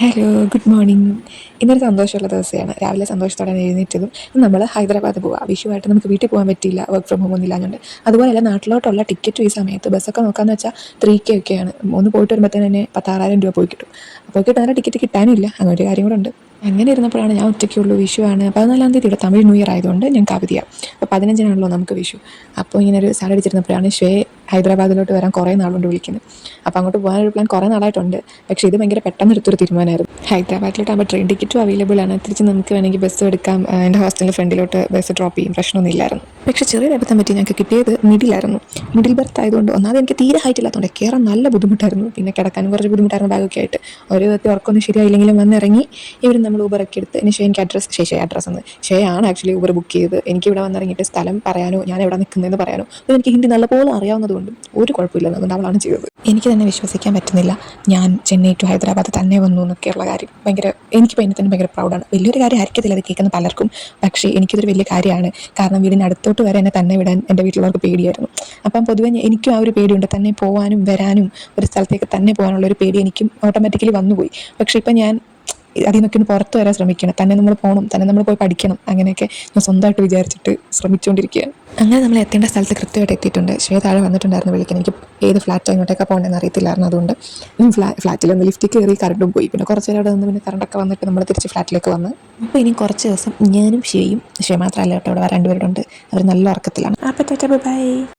Hello, good morning. ഇന്നൊരു സന്തോഷമുള്ള ദിവസമാണ്. രാവിലെ സന്തോഷത്തോടെ എഴുന്നേറ്റതും നമ്മൾ ഹൈദരാബാദ് പോവുക. വിഷുവായിട്ട് നമുക്ക് വീട്ടിൽ പോകാൻ പറ്റിയില്ല, വർക്ക് ഫ്രം ഹോം ഒന്നും ഇല്ലാഞ്ഞുകൊണ്ട്. അതുപോലെയല്ല നാട്ടിലോട്ടുള്ള ടിക്കറ്റും ഈ സമയത്ത് ബസ്സൊക്കെ നോക്കാമെന്ന് വെച്ചാൽ 3K ഒക്കെയാണ്. ഒന്ന് പോയിട്ട് വരുമ്പോഴത്തേന് തന്നെ 16,000 രൂപ പോയി കിട്ടും. അപ്പോൾ കിട്ടുന്ന ടിക്കറ്റ് കിട്ടാനും ഇല്ല. അങ്ങനെ ഒരു കാര്യം കൂടെ ഉണ്ട്. അങ്ങനെ ഇരുന്നപ്പോഴാണ് ഞാൻ ഒറ്റയ്ക്കുള്ളൂ. വിഷുവാണ് 14-ാം തീയതി ഇവിടെ തമിഴ് ന്യൂ ഇയർ ആയതുകൊണ്ട് ഞങ്ങൾക്ക് അവധിയാണ്. അപ്പോൾ 15-നാണല്ലോ നമുക്ക് വിഷു. അപ്പോൾ ഇങ്ങനെ ഒരു സാലറി അടിച്ചിരുന്നപ്പോഴാണ് ഹൈദരാബാദിലോട്ട് വരാൻ കുറേ നാളുകൊണ്ട് വിളിക്കുന്നത്. അപ്പോൾ അങ്ങോട്ട് പോകാനൊരു പ്ലാൻ കുറേ നാളായിട്ടുണ്ട്. പക്ഷേ ഇത് ഭയങ്കര പെട്ടെന്ന് എടുത്തൊരു തീരുമാനമായിരുന്നു. ഹൈദരാബാദിലോട്ടാകുമ്പോൾ ട്രെയിൻ ടിക്കറ്റും അവൈലബിൾ ആണ്. തിരിച്ച് നമുക്ക് വേണമെങ്കിൽ ബസ് എടുക്കാം. എൻ്റെ ഹോസ്റ്റലിൻ്റെ ഫ്രണ്ടിലോട്ട് ബസ് ഡ്രോപ്പ് ചെയ്യും, പ്രശ്നമൊന്നും ഇല്ലായിരുന്നു. പക്ഷേ ചെറിയൊരു അബദ്ധം പറ്റി. ഞങ്ങൾക്ക് കിട്ടിയത് മിഡിലായിരുന്നു. മിഡിൽ ബർത്ത് ആയതുകൊണ്ട് ഒന്നാമത് എനിക്ക് തീരെ ഹൈറ്റ് ഇല്ലാത്തതുകൊണ്ട് കയറാൻ നല്ല ബുദ്ധിമുട്ടായിരുന്നു. പിന്നെ കിടക്കാനും കുറച്ച് ബുദ്ധിമുട്ടായിരുന്നു ബാഗൊക്കെ ആയിട്ട്. ഒരു വിധത്തിൽ ഉറക്കമൊന്നും ശരിയായില്ലെങ്കിലും വന്നിറങ്ങി ഇവർ നമ്മൾ ഊബറൊക്കെ എടുത്ത് ഇനി എനിക്ക് അഡ്രസ്സ് എന്ന് ആണ് ആക്ച്വലി ഊബർ ബുക്ക് ചെയ്ത്. എനിക്ക് ഇവിടെ വന്നിറങ്ങിയിട്ട് സ്ഥലം പറയാനോ ഞാൻ എവിടെ നിൽക്കുന്നതെന്ന് പറയാനോ എനിക്ക് ഹിന്ദി നല്ലപോലെ അറിയാവുന്നതുകൊണ്ട് ഒരു കുഴപ്പമില്ല. അതുകൊണ്ട് അവളാണ് ചെയ്തത്. എനിക്ക് തന്നെ വിശ്വസിക്കാൻ പറ്റുന്നില്ല ഞാൻ ചെന്നൈ ടു ഹൈദരാബാദ് തന്നെ വന്നു എന്നൊക്കെയുള്ള കാര്യം. ഭയങ്കര എനിക്കിപ്പോൾ എന്നെ തന്നെ ഭയങ്കര പ്രൗഡാണ്. വലിയൊരു കാര്യം ആയിരിക്കത്തില്ല അത് കേൾക്കുന്ന പലർക്കും. പക്ഷേ എനിക്കിതൊരു വലിയ കാര്യമാണ്. കാരണം വീടിന് അടുത്തോട്ട് വരെ എന്നെ തന്നെ വിടാൻ എൻ്റെ വീട്ടിലുള്ളവർക്ക് പേടിയായിരുന്നു. അപ്പം പൊതുവെ എനിക്കും ആ ഒരു പേടിയുണ്ട്. തന്നെ പോകാനും വരാനും ഒരു സ്ഥലത്തേക്ക് തന്നെ പോകാനുള്ള ഒരു പേടി എനിക്കും ഓട്ടോമാറ്റിക്കലി വന്നുപോയി. പക്ഷേ ഇപ്പം ഞാൻ അതിൽ നിന്നൊക്കെ ഒന്ന് പുറത്ത് വരാൻ ശ്രമിക്കണം. തന്നെ നമ്മൾ പോകണം, തന്നെ നമ്മൾ പോയി പഠിക്കണം. അങ്ങനെയൊക്കെ ഞാൻ സ്വന്തമായിട്ട് വിചാരിച്ചിട്ട് ശ്രമിച്ചുകൊണ്ടിരിക്കുകയാണ്. അങ്ങനെ നമ്മൾ എത്തേണ്ട സ്ഥലത്ത് കൃത്യമായിട്ട് എത്തിയിട്ടുണ്ട്. താഴെ വന്നിട്ടുണ്ടായിരുന്നു വിളിക്കാൻ. എനിക്ക് ഏത് ഫ്ലാറ്റോ ഇങ്ങോട്ടൊക്കെ പോകണമെന്ന് അറിയത്തില്ലായിരുന്നു. അതുകൊണ്ട് ഫ്ലാറ്റിൽ ഒന്ന് ലിഫ്റ്റിൽ കയറി കറണ്ടും പോയി. പിന്നെ കുറച്ച് നേരം അവിടെ നിന്ന് പിന്നെ കറണ്ടൊക്കെ വന്നിട്ട് നമ്മൾ തിരിച്ച് ഫ്ലാറ്റിലേക്ക് വന്ന്. അപ്പോൾ ഇനി കുറച്ച് ദിവസം ഞാനും ശിവയും മാത്രമല്ല കേട്ടോ, ഇവിടെ 2 പേരുണ്ട്. അവർ നല്ല ഉറക്കത്തിലാണ്. അപ്പോൾ ബൈ.